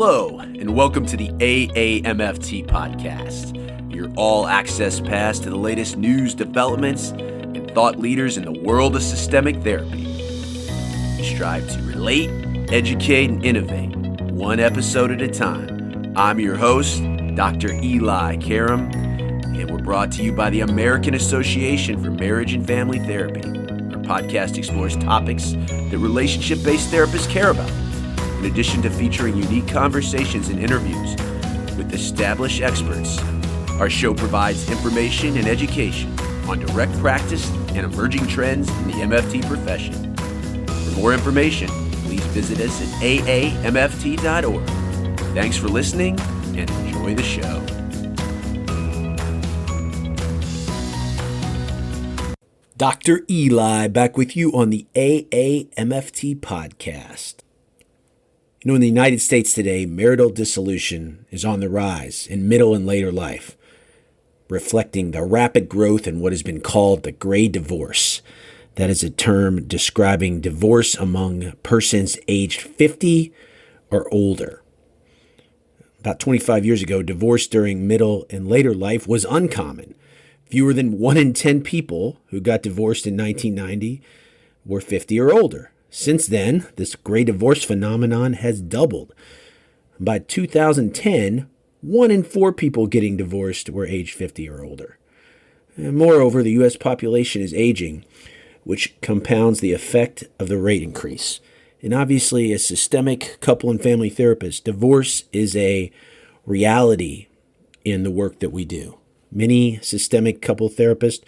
Hello, and welcome to the AAMFT podcast, your all-access pass to the latest news, developments, and thought leaders in the world of systemic therapy. We strive to relate, educate, and innovate, one episode at a time. I'm your host, Dr. Eli Karam, and we're brought to you by the American Association for Marriage and Family Therapy. Our podcast explores topics that relationship-based therapists care about. In addition to featuring unique conversations and interviews with established experts, our show provides information and education on direct practice and emerging trends in the MFT profession. For more information, please visit us at aamft.org. Thanks for listening and enjoy the show. Dr. Eli back with you on the AAMFT podcast. You know, in the United States today, marital dissolution is on the rise in middle and later life, reflecting the rapid growth in what has been called the gray divorce. That is a term describing divorce among persons aged 50 or older. About 25 years ago, divorce during middle and later life was uncommon. Fewer than 1 in 10 people who got divorced in 1990 were 50 or older. Since then, this gray divorce phenomenon has doubled. By 2010, 1 in 4 people getting divorced were age 50 or older. And moreover, the U.S. population is aging, which compounds the effect of the rate increase. And obviously, as systemic couple and family therapists, divorce is a reality in the work that we do. Many systemic couple therapists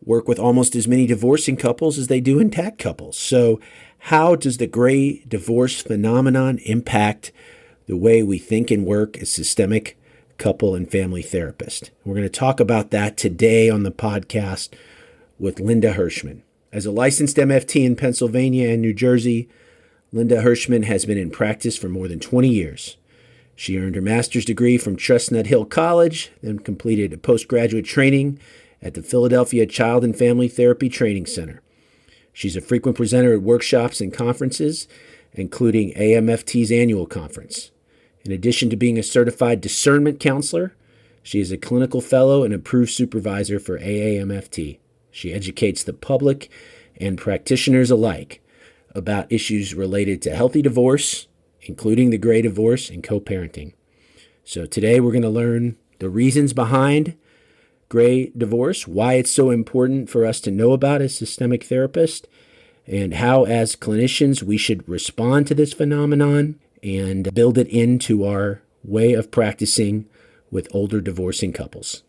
work with almost as many divorcing couples as they do intact couples. So how does the gray divorce phenomenon impact the way we think and work as systemic couple and family therapists? We're going to talk about that today on the podcast with Linda Hirschman. As a licensed MFT in Pennsylvania and New Jersey, Linda Hirschman has been in practice for more than 20 years. She earned her master's degree from Chestnut Hill College, then completed a postgraduate training at the Philadelphia Child and Family Therapy Training Center. She's a frequent presenter at workshops and conferences, including AAMFT's annual conference. In addition to being a certified discernment counselor, she is a clinical fellow and approved supervisor for AAMFT. She educates the public and practitioners alike about issues related to healthy divorce, including the gray divorce and co-parenting. So today we're going to learn the reasons behind gray divorce, why it's so important for us to know about as systemic therapists, and how as clinicians we should respond to this phenomenon and build it into our way of practicing with older divorcing couples.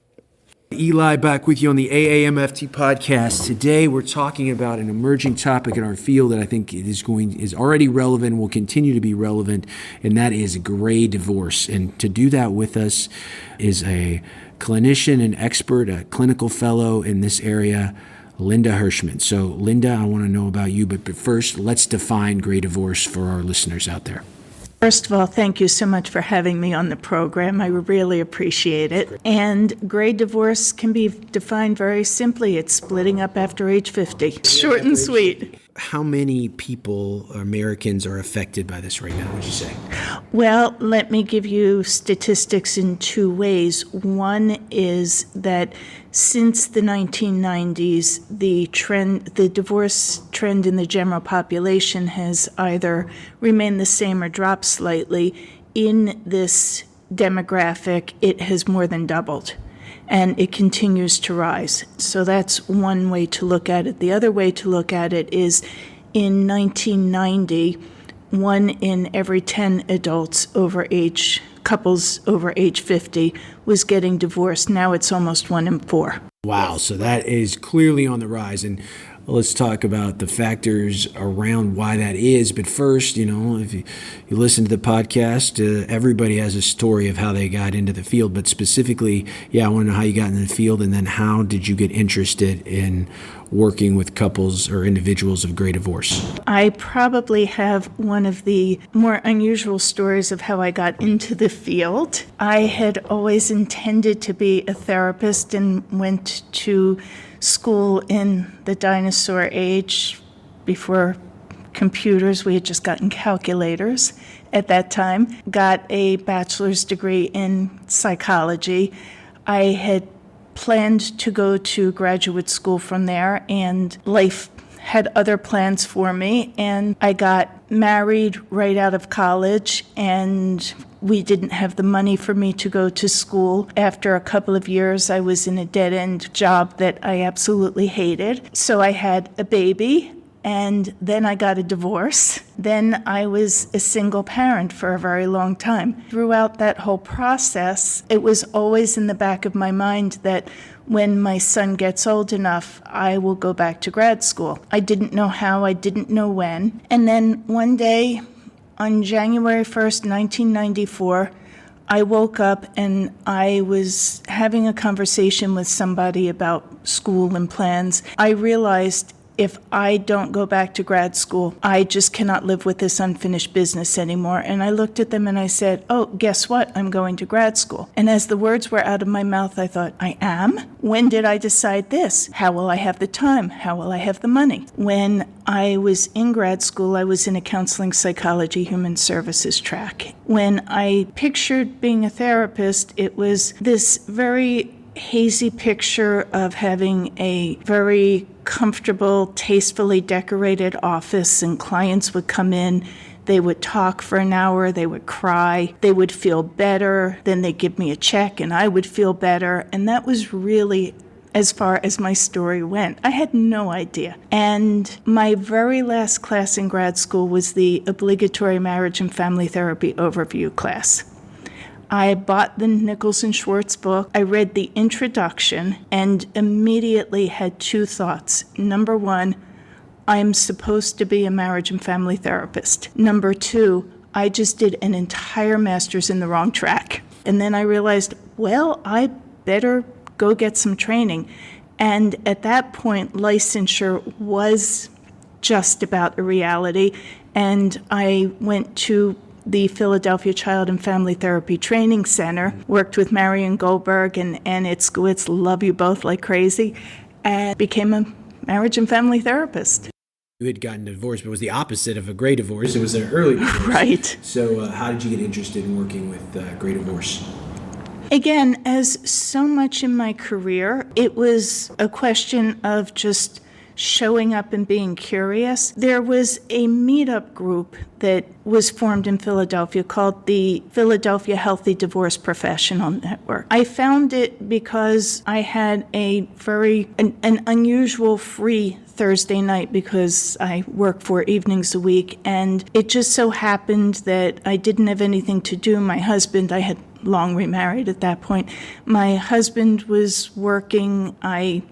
Eli back with you on the AAMFT podcast. Today we're talking about an emerging topic in our field that I think is already relevant, will continue to be relevant, and that is gray divorce. And to do that with us is a clinician and expert, a clinical fellow in this area, Linda Hershman. So Linda, I want to know about you, but first let's define gray divorce for our listeners out there. First of all, thank you so much for having me on the program. I really appreciate it. And gray divorce can be defined very simply. It's splitting up after age 50. Short and sweet. How many people, Americans, are affected by this right now, would you say? Well, let me give you statistics in 2 ways. One is that since the 1990s, the divorce trend in the general population has either remained the same or dropped slightly. In this demographic, it has more than doubled, and it continues to rise. So that's one way to look at it. The other way to look at it is in 1990, 1 in every 10 couples over age 50 was getting divorced. Now it's almost 1 in 4. Wow, so that is clearly on the rise. And let's talk about the factors around why that is. But first, if you listen to the podcast, everybody has a story of how they got into the field. But specifically, I want to know how you got into the field, and then how did you get interested in working with couples or individuals of gray divorce? I probably have one of the more unusual stories of how I got into the field. I had always intended to be a therapist and went to school in the dinosaur age before computers. We had just gotten calculators at that time. Got a bachelor's degree in psychology. I had planned to go to graduate school from there, and life had other plans for me, and I got married right out of college, and we didn't have the money for me to go to school. After a couple of years, I was in a dead-end job that I absolutely hated. So I had a baby, and then I got a divorce. Then I was a single parent for a very long time. Throughout that whole process, it was always in the back of my mind that when my son gets old enough, I will go back to grad school. I didn't know how, I didn't know when. And then one day, on January 1st, 1994, I woke up and I was having a conversation with somebody about school and plans. I realized if I don't go back to grad school, I just cannot live with this unfinished business anymore. And I looked at them and I said, oh, guess what? I'm going to grad school. And as the words were out of my mouth, I thought, I am? When did I decide this? How will I have the time? How will I have the money? When I was in grad school, I was in a counseling, psychology, human services track. When I pictured being a therapist, it was this very hazy picture of having a very comfortable, tastefully decorated office, and clients would come in. They would talk for an hour, they would cry, they would feel better, then they'd give me a check and I would feel better. And that was really as far as my story went. I had no idea. And my very last class in grad school was the obligatory marriage and family therapy overview class. I bought the Nichols and Schwartz book. I read the introduction and immediately had two thoughts. Number one, I'm supposed to be a marriage and family therapist. Number two, I just did an entire master's in the wrong track. And then I realized, well, I better go get some training. And at that point, licensure was just about a reality. And I went to the Philadelphia Child and Family Therapy Training Center, worked with Marion Goldberg and Ann Itzkowitz, love you both like crazy, and became a marriage and family therapist. You had gotten a divorce, but it was the opposite of a gray divorce. It was an early divorce. Right. So how did you get interested in working with gray divorce? Again, as so much in my career, it was a question of just showing up and being curious. There was a meetup group that was formed in Philadelphia called the Philadelphia Healthy Divorce Professional Network. I found it because I had an unusual free Thursday night because I work 4 evenings a week, and it just so happened that I didn't have anything to do. My husband, I had long remarried at that point. My husband was working. I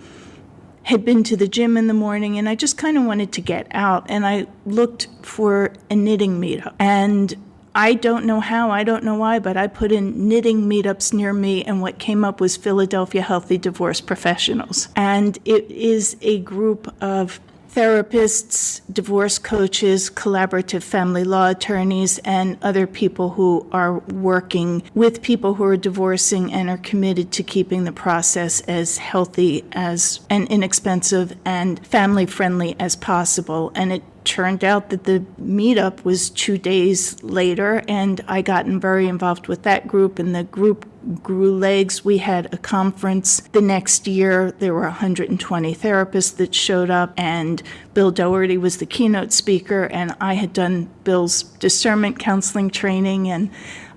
had been to the gym in the morning, and I just kind of wanted to get out, and I looked for a knitting meetup. And I don't know how, I don't know why, but I put in knitting meetups near me, and what came up was Philadelphia Healthy Divorce Professionals. And it is a group of therapists, divorce coaches, collaborative family law attorneys, and other people who are working with people who are divorcing and are committed to keeping the process as healthy as and inexpensive and family-friendly as possible. And it turned out that the meetup was 2 days later, and I gotten very involved with that group, and the group grew legs. We had a conference the next year. There were 120 therapists that showed up, and Bill Doherty was the keynote speaker, and I had done Bill's Discernment Counseling training, and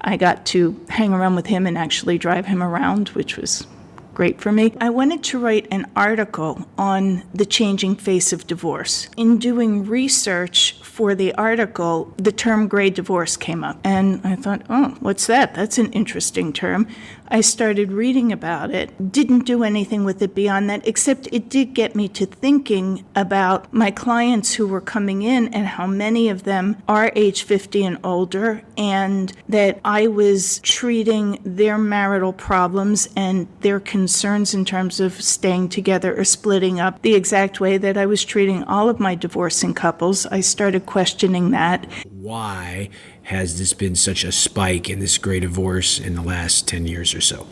I got to hang around with him and actually drive him around, which was great for me. I wanted to write an article on the changing face of divorce. In doing research for the article, the term gray divorce came up. And I thought, oh, what's that? That's an interesting term. I started reading about it, didn't do anything with it beyond that, except it did get me to thinking about my clients who were coming in and how many of them are age 50 and older, and that I was treating their marital problems and their concerns in terms of staying together or splitting up the exact way that I was treating all of my divorcing couples. I started questioning that. Why has this been such a spike in this gray divorce in the last 10 years or so?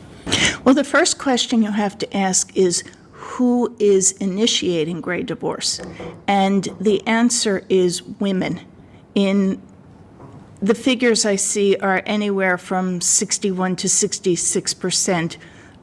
Well, the first question you have to ask is, who is initiating gray divorce? And the answer is women. In the figures I see are anywhere from 61 to 66%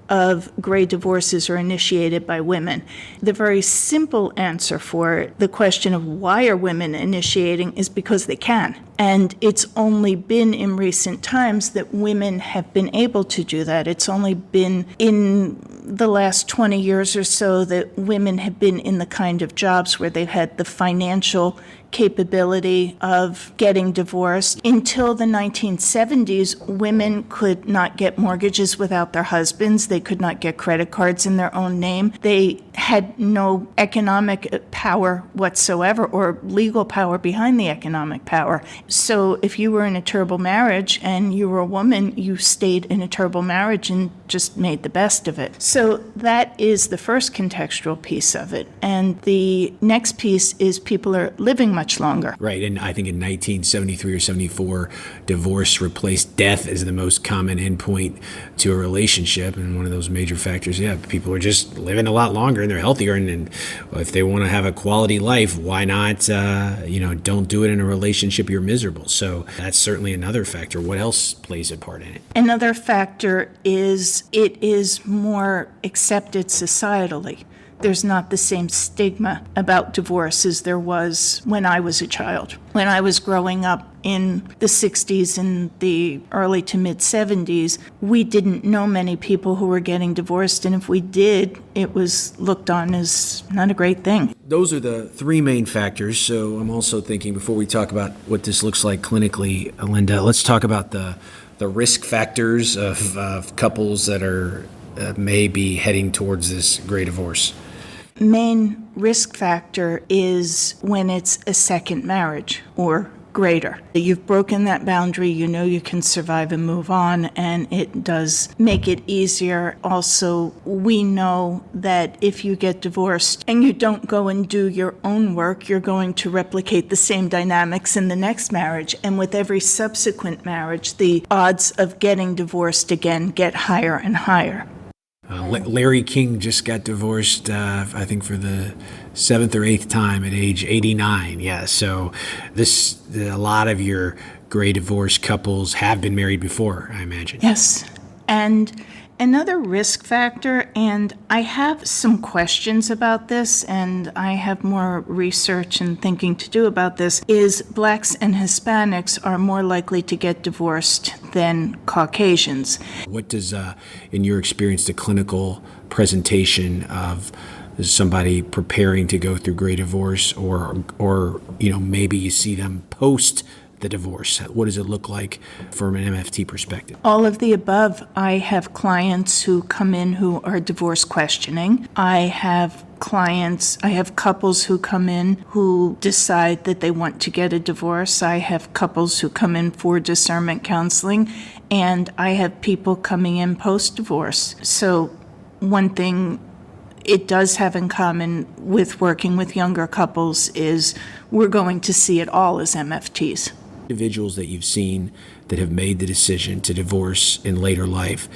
of gray divorces are initiated by women. The very simple answer for the question of why are women initiating is because they can. And it's only been in recent times that women have been able to do that. It's only been in the last 20 years or so that women have been in the kind of jobs where they've had the financial capability of getting divorced. Until the 1970s, women could not get mortgages without their husbands. They could not get credit cards in their own name. They had no economic power whatsoever or legal power behind the economic power. So if you were in a terrible marriage and you were a woman, you stayed in a terrible marriage and just made the best of it. So that is the first contextual piece of it. And the next piece is people are living much longer. Right, and I think in 1973 or 74, divorce replaced death as the most common endpoint to a relationship, and one of those major factors, people are just living a lot longer and they're healthier, and if they want to have a quality life, why not, don't do it in a relationship you're miserable. So that's certainly another factor. What else plays a part in it? Another factor is it is more accepted societally. There's not the same stigma about divorce as there was when I was a child. When I was growing up in the 60s and the early to mid 70s, we didn't know many people who were getting divorced, and if we did, it was looked on as not a great thing. Those are the three main factors. So I'm also thinking, before we talk about what this looks like clinically, Linda, let's talk about the risk factors of couples that are may be heading towards this gray divorce. Main risk factor is when it's a second marriage or greater. You've broken that boundary, you know you can survive and move on, and it does make it easier. Also, we know that if you get divorced and you don't go and do your own work, you're going to replicate the same dynamics in the next marriage, and with every subsequent marriage, the odds of getting divorced again get higher and higher. Larry King just got divorced, I think for the 7th or 8th time at age 89. Yeah, so a lot of your gray divorce couples have been married before, I imagine. Yes, and another risk factor, and I have some questions about this, and I have more research and thinking to do about this, is Blacks and Hispanics are more likely to get divorced than Caucasians. What does, in your experience, the clinical presentation of somebody preparing to go through gray divorce, or maybe you see them post the divorce, what does it look like from an MFT perspective? All of the above. I have clients who come in who are divorce questioning. I have couples who come in who decide that they want to get a divorce. I have couples who come in for discernment counseling, and I have people coming in post-divorce. So one thing it does have in common with working with younger couples is we're going to see it all as MFTs. Individuals that you've seen that have made the decision to divorce in later life,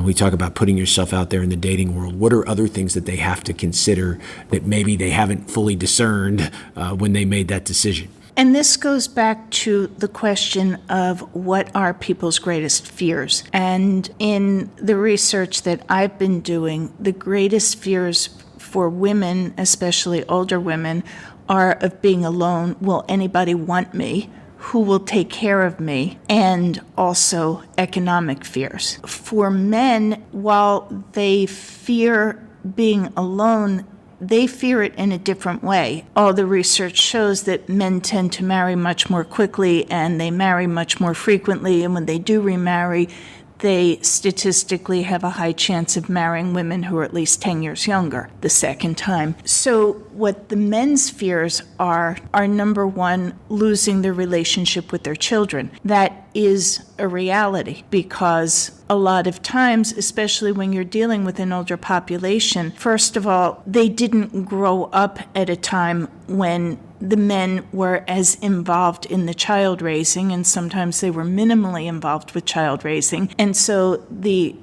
we talk about putting yourself out there in the dating world. What are other things that they have to consider that maybe they haven't fully discerned when they made that decision? And this goes back to the question of what are people's greatest fears. And in the research that I've been doing, the greatest fears for women, especially older women, are of being alone. Will anybody want me? Who will take care of me? And also economic fears. For men, while they fear being alone, they fear it in a different way. All the research shows that men tend to marry much more quickly, and they marry much more frequently, and when they do remarry, they statistically have a high chance of marrying women who are at least 10 years younger the second time. So what the men's fears are number one, losing their relationship with their children. That is a reality because a lot of times, especially when you're dealing with an older population, first of all, they didn't grow up at a time when the men were as involved in the child raising, and sometimes they were minimally involved with child raising. And so the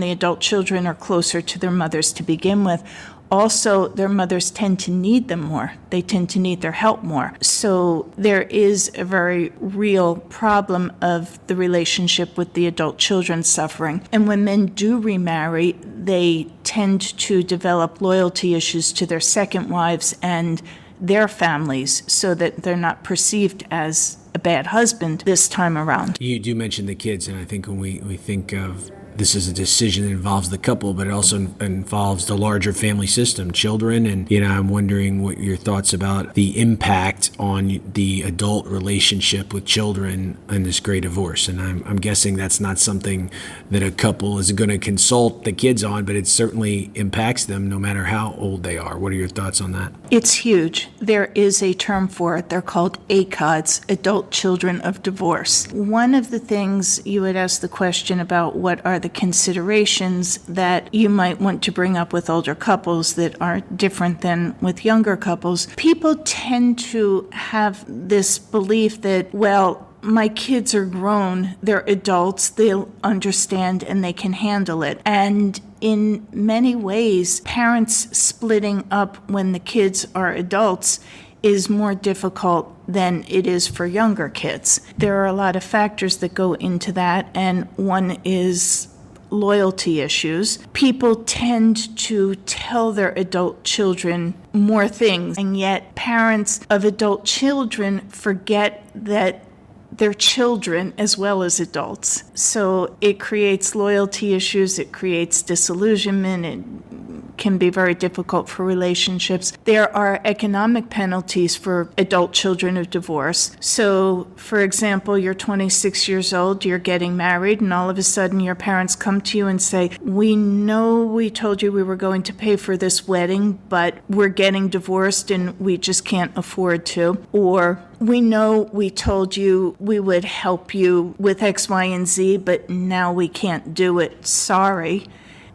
adult children are closer to their mothers to begin with. Also, their mothers tend to need them more. They tend to need their help more. So there is a very real problem of the relationship with the adult children suffering. And when men do remarry, they tend to develop loyalty issues to their second wives and their families so that they're not perceived as a bad husband this time around. You do mention the kids, and I think when we think of this is a decision that involves the couple, but it also involves the larger family system, children. And, I'm wondering what your thoughts about the impact on the adult relationship with children in this great divorce. And I'm guessing that's not something that a couple is going to consult the kids on, but it certainly impacts them no matter how old they are. What are your thoughts on that? It's huge. There is a term for it. They're called ACODs, Adult Children of Divorce. One of the things you would ask the question about what are the considerations that you might want to bring up with older couples that are different than with younger couples. People tend to have this belief that, well, my kids are grown, they're adults, they'll understand and they can handle it. And in many ways, parents splitting up when the kids are adults is more difficult than it is for younger kids. There are a lot of factors that go into that, and one is loyalty issues. People tend to tell their adult children more things, and yet parents of adult children forget that they're children as well as adults. So it creates loyalty issues, it creates disillusionment, it can be very difficult for relationships. There are economic penalties for adult children of divorce. So, for example, you're 26 years old, you're getting married, and all of a sudden your parents come to you and say, we know we told you we were going to pay for this wedding, but we're getting divorced and we just can't afford to. Or, we know we told you we would help you with X, Y, and Z, but now we can't do it. Sorry.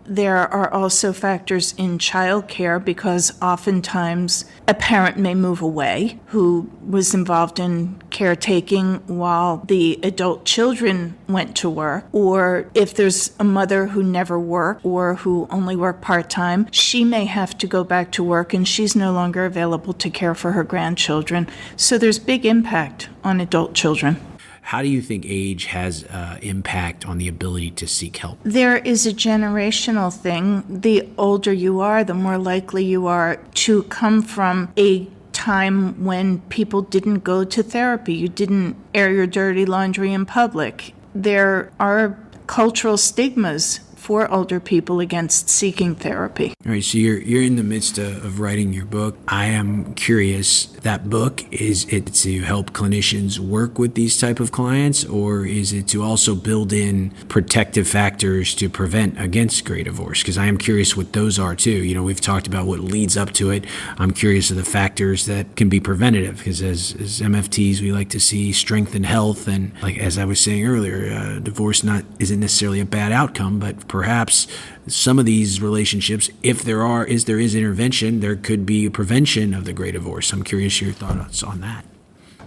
There are also factors in childcare because oftentimes a parent may move away who was involved in caretaking while the adult children went to work. Or if there's a mother who never worked or who only worked part-time, she may have to go back to work and she's no longer available to care for her grandchildren. So there's big impact on adult children. How do you think age has impact on the ability to seek help? There is a generational thing. The older you are, the more likely you are to come from a time when people didn't go to therapy. You didn't air your dirty laundry in public. There are cultural stigmas for older people against seeking therapy. All right, so you're in the midst of writing your book. I am curious, that book, is it to help clinicians work with these type of clients, or is it to also build in protective factors to prevent against gray divorce? Because I am curious what those are too. We've talked about what leads up to it. I'm curious of the factors that can be preventative, because as MFTs, we like to see strength and health, and like as I was saying earlier, divorce isn't necessarily a bad outcome, but perhaps some of these relationships, if there is intervention, there could be a prevention of the gray divorce. I'm curious your thoughts on that.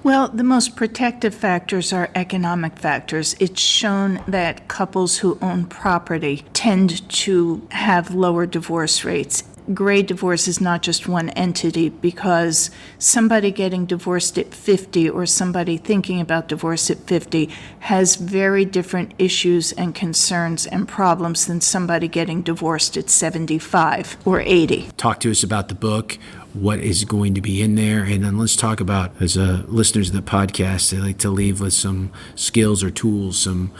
Well, the most protective factors are economic factors. It's shown that couples who own property tend to have lower divorce rates. Gray divorce is not just one entity, because somebody getting divorced at 50 or somebody thinking about divorce at 50 has very different issues and concerns and problems than somebody getting divorced at 75 or 80. Talk to us about the book, what is going to be in there, and then let's talk about, as listeners of the podcast, they like to leave with some skills or tools, some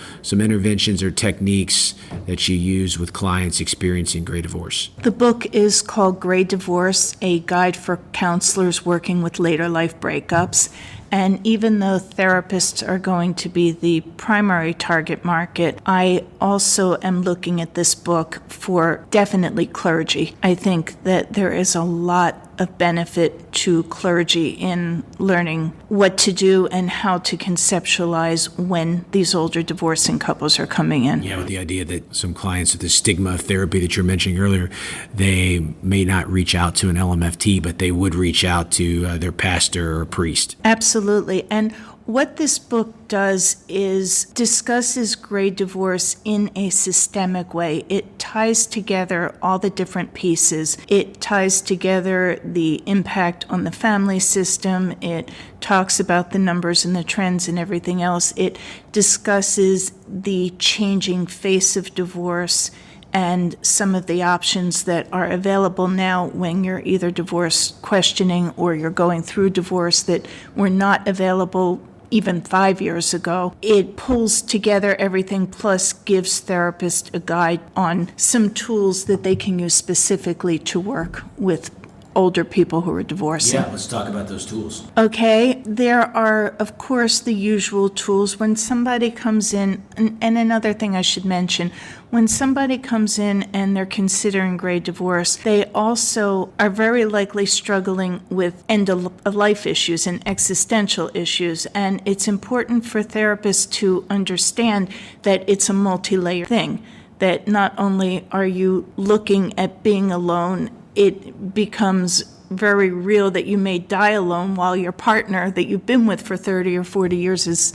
interventions or techniques that you use with clients experiencing gray divorce. The book is called Gray Divorce, a guide for counselors working with later life breakups. And even though therapists are going to be the primary target market, I also am looking at this book for definitely clergy. I think that there is a lot of benefit to clergy in learning what to do and how to conceptualize when these older divorcing couples are coming in. Yeah, with the idea that some clients with the stigma of therapy that you're mentioning earlier, they may not reach out to an LMFT, but they would reach out to their pastor or priest. Absolutely. And What this book does is discusses gray divorce in a systemic way. It ties together all the different pieces. It ties together the impact on the family system. It talks about the numbers and the trends and everything else. It discusses the changing face of divorce and some of the options that are available now when you're either divorce questioning or you're going through divorce that were not available even 5 years ago. It pulls together everything, plus gives therapists a guide on some tools that they can use specifically to work with older people who are divorcing. Yeah, let's talk about those tools. Okay, there are, of course, the usual tools. When somebody comes in, and another thing I should mention, when somebody comes in and they're considering gray divorce, they also are very likely struggling with end-of-life issues and existential issues. And it's important for therapists to understand that it's a multi-layered thing, that not only are you looking at being alone, it becomes very real that you may die alone while your partner that you've been with for 30 or 40 years is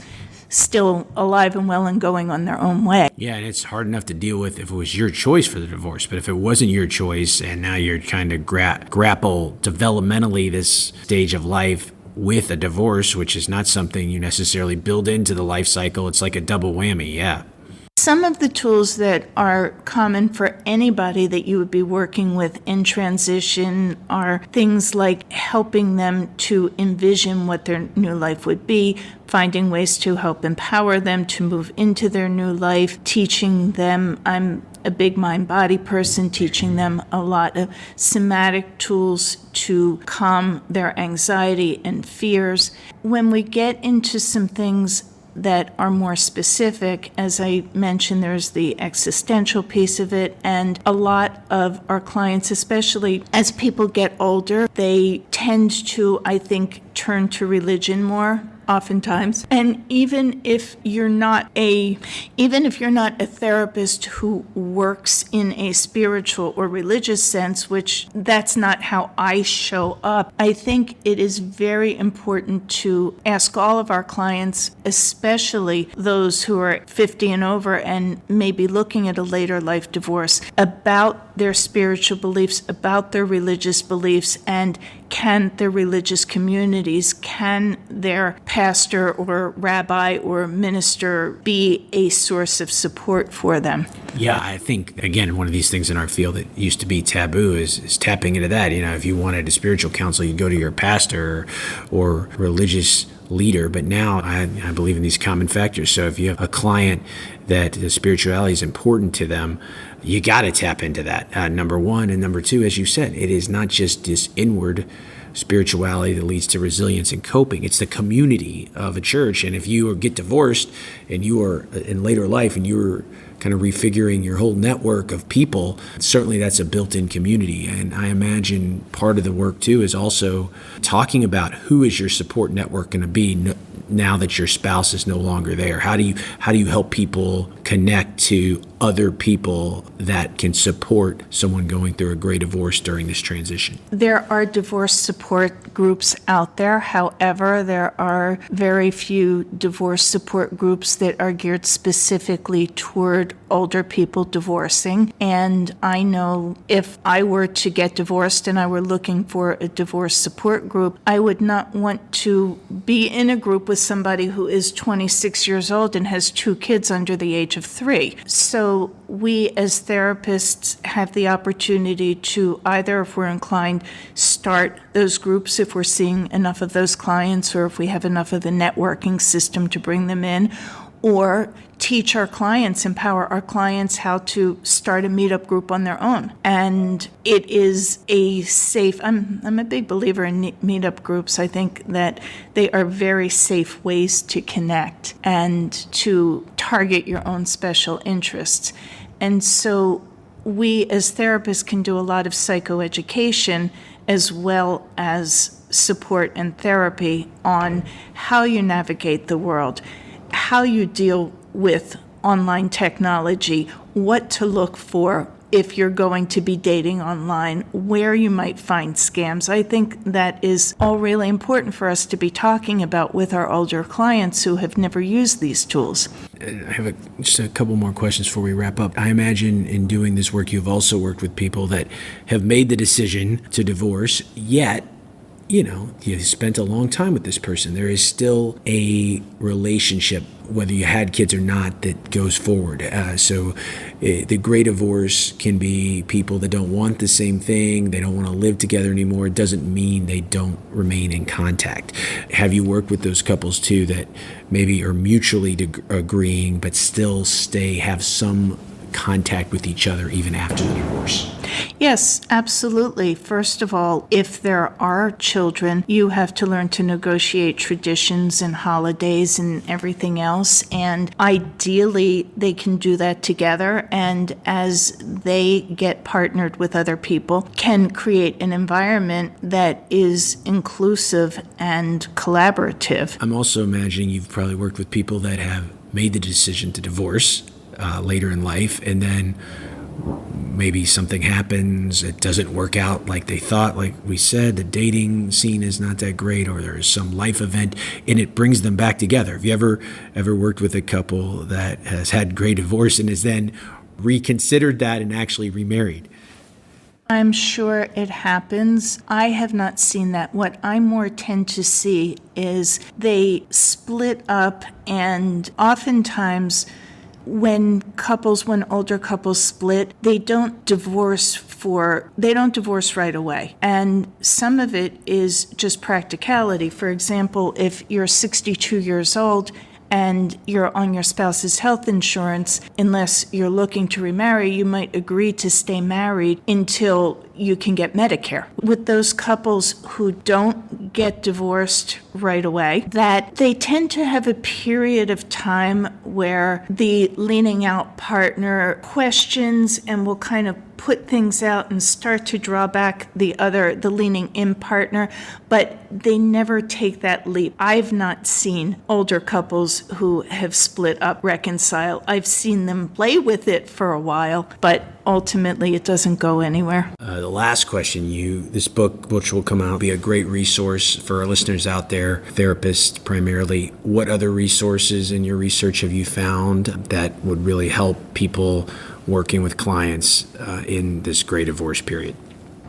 still alive and well and going on their own way. Yeah, and it's hard enough to deal with if it was your choice for the divorce, but if it wasn't your choice and now you're kind of grapple developmentally this stage of life with a divorce, which is not something you necessarily build into the life cycle, it's like a double whammy, yeah. Some of the tools that are common for anybody that you would be working with in transition are things like helping them to envision what their new life would be, finding ways to help empower them to move into their new life, teaching them, I'm a big mind-body person, teaching them a lot of somatic tools to calm their anxiety and fears. When we get into some things that are more specific, as I mentioned, there's the existential piece of it, and a lot of our clients, especially as people get older, they tend to, I think, turn to religion more oftentimes. And even if you're not a therapist who works in a spiritual or religious sense, which that's not how I show up, I think it is very important to ask all of our clients, especially those who are 50 and over and maybe looking at a later life divorce, about their spiritual beliefs, about their religious beliefs, and can their religious communities, can their pastor or rabbi or minister be a source of support for them? Yeah, I think, again, one of these things in our field that used to be taboo is tapping into that. You know, if you wanted a spiritual counsel, you'd go to your pastor or religious leader, but now I believe in these common factors. So if you have a client that the spirituality is important to them, you got to tap into that, number one. And number two, as you said, it is not just this inward spirituality that leads to resilience and coping. It's the community of a church. And if you get divorced and you are in later life and you're kind of refiguring your whole network of people, certainly that's a built-in community. And I imagine part of the work too is also talking about who is your support network going to be now that your spouse is no longer there. How do you help people connect to other people that can support someone going through a gray divorce during this transition? There are divorce support groups out there. However, there are very few divorce support groups that are geared specifically toward older people divorcing. And I know if I were to get divorced and I were looking for a divorce support group, I would not want to be in a group with somebody who is 26 years old and has 2 kids under the age of 3. So we as therapists have the opportunity to either, if we're inclined, start those groups if we're seeing enough of those clients or if we have enough of the networking system to bring them in, or teach our clients, empower our clients how to start a meetup group on their own. And it is a safe, I'm a big believer in meetup groups. I think that they are very safe ways to connect and to target your own special interests. And so we as therapists can do a lot of psychoeducation as well as support and therapy on how you navigate the world, how you deal with online technology, what to look for, if you're going to be dating online, where you might find scams. I think that is all really important for us to be talking about with our older clients who have never used these tools. I have just a couple more questions before we wrap up. I imagine in doing this work, you've also worked with people that have made the decision to divorce, yet you spent a long time with this person. There is still a relationship, whether you had kids or not, that goes forward. So the gray divorce can be people that don't want the same thing. They don't want to live together anymore. It doesn't mean they don't remain in contact. Have you worked with those couples too that maybe are mutually agreeing but still have some contact with each other even after the divorce? Yes, absolutely. First of all, if there are children, you have to learn to negotiate traditions and holidays and everything else. And ideally, they can do that together. And as they get partnered with other people, can create an environment that is inclusive and collaborative. I'm also imagining you've probably worked with people that have made the decision to divorce later in life, and then maybe something happens, it doesn't work out like they thought. Like we said, the dating scene is not that great, or there's some life event and it brings them back together. Have you ever worked with a couple that has had great divorce and has then reconsidered that and actually remarried? I'm sure it happens. I have not seen that. What I more tend to see is they split up, and oftentimes when older couples split, they don't divorce right away. And some of it is just practicality. For example, if you're 62 years old and you're on your spouse's health insurance, unless you're looking to remarry, you might agree to stay married until you can get Medicare. With those couples who don't get divorced right away, that they tend to have a period of time where the leaning out partner questions and will kind of put things out and start to draw back the leaning in partner, but they never take that leap. I've not seen older couples who have split up reconcile. I've seen them play with it for a while, but ultimately it doesn't go anywhere. The last question, this book, which will come out, will be a great resource for our listeners out there, therapists primarily. What other resources in your research have you found that would really help people working with clients in this gray divorce period?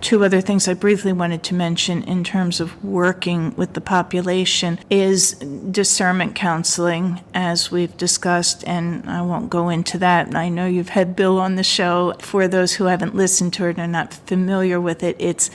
Two other things I briefly wanted to mention in terms of working with the population is discernment counseling, as we've discussed, and I won't go into that. I know you've had Bill on the show. For those who haven't listened to it and are not familiar with it, it's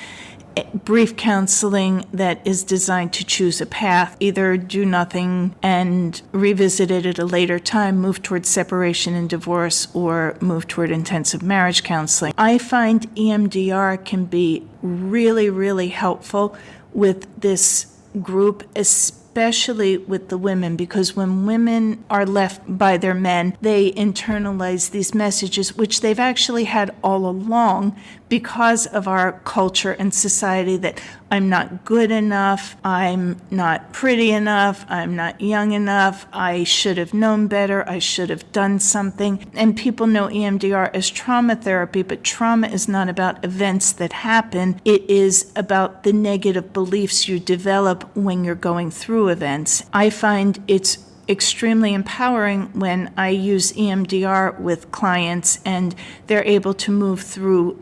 brief counseling that is designed to choose a path, either do nothing and revisit it at a later time, move towards separation and divorce, or move toward intensive marriage counseling. I find EMDR can be really, really helpful with this group, especially with the women, because when women are left by their men, they internalize these messages, which they've actually had all along because of our culture and society, that I'm not good enough, I'm not pretty enough, I'm not young enough, I should have known better, I should have done something. And people know EMDR as trauma therapy, but trauma is not about events that happen. It is about the negative beliefs you develop when you're going through events. I find it's extremely empowering when I use EMDR with clients and they're able to move through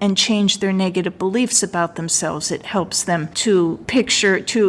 and change their negative beliefs about themselves. It helps them to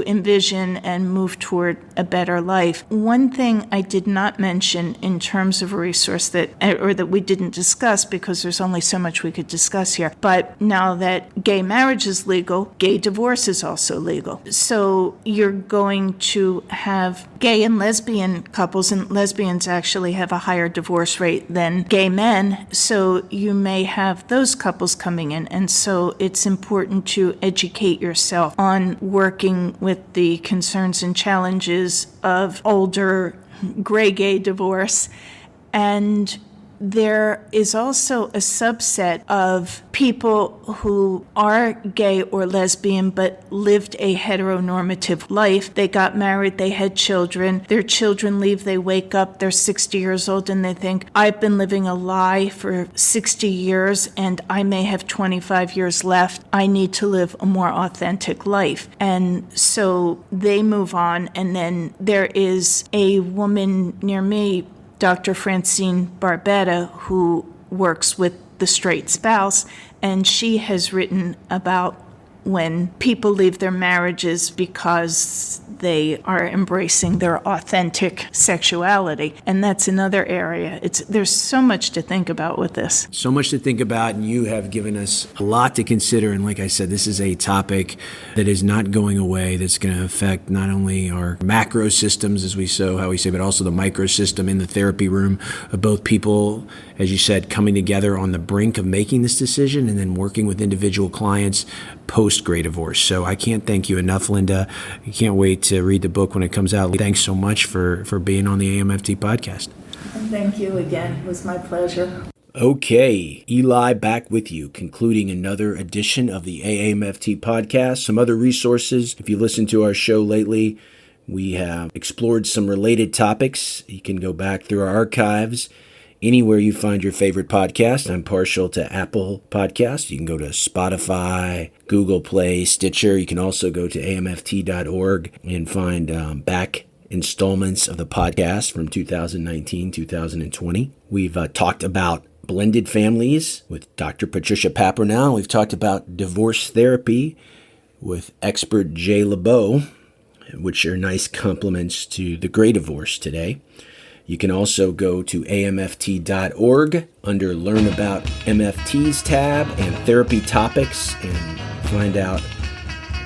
envision and move toward a better life. One thing I did not mention in terms of a resource that we didn't discuss, because there's only so much we could discuss here, but now that gay marriage is legal, gay divorce is also legal. So you're going to have gay and lesbian couples, and lesbians actually have a higher divorce rate than gay men, so you may have those couples coming in, and so it's important to educate yourself on working with the concerns and challenges of older gray gay divorce. And there is also a subset of people who are gay or lesbian but lived a heteronormative life. They got married, they had children, their children leave, they wake up, they're 60 years old, and they think, I've been living a lie for 60 years and I may have 25 years left. I need to live a more authentic life. And so they move on, and then there is a woman near me, Dr. Francine Barbetta, who works with the straight spouse, and she has written about when people leave their marriages because they are embracing their authentic sexuality. And that's another area. There's so much to think about with this. So much to think about, and you have given us a lot to consider. And like I said, this is a topic that is not going away, that's going to affect not only our macro systems, as we say, but also the micro system in the therapy room of both people, as you said, coming together on the brink of making this decision and then working with individual clients post-gray divorce. So I can't thank you enough, Linda. I can't wait to read the book when it comes out. Thanks so much for being on the AAMFT podcast. And thank you again. It was my pleasure. Okay, Eli back with you, concluding another edition of the AAMFT podcast. Some other resources. If you listened to our show lately, we have explored some related topics. You can go back through our archives anywhere you find your favorite podcast. I'm partial to Apple Podcasts. You can go to Spotify, Google Play, Stitcher. You can also go to amft.org and find back installments of the podcast from 2019, 2020. We've talked about blended families with Dr. Patricia Papernow. We've talked about divorce therapy with expert Jay LeBeau, which are nice compliments to the gray divorce today. You can also go to amft.org under Learn About MFTs tab and therapy topics and find out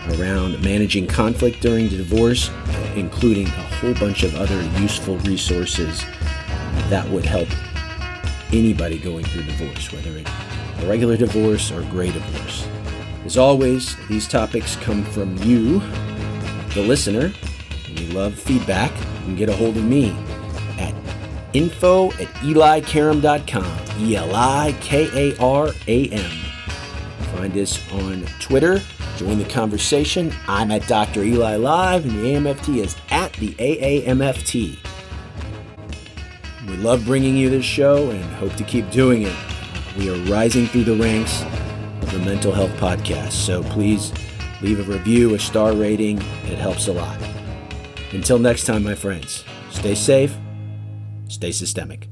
around managing conflict during the divorce, including a whole bunch of other useful resources that would help anybody going through divorce, whether it's a regular divorce or gray divorce. As always, these topics come from you, the listener, and we love feedback. You can get a hold of me at info@elikaram.com, ELIKARAM. Find us on Twitter. Join the conversation. I'm at Dr. Eli Live, and the AMFT is at the AAMFT. We love bringing you this show and hope to keep doing it. We are rising through the ranks of the mental health podcast, so please leave a review, a star rating. It helps a lot. Until next time, my friends, stay safe, stay systemic.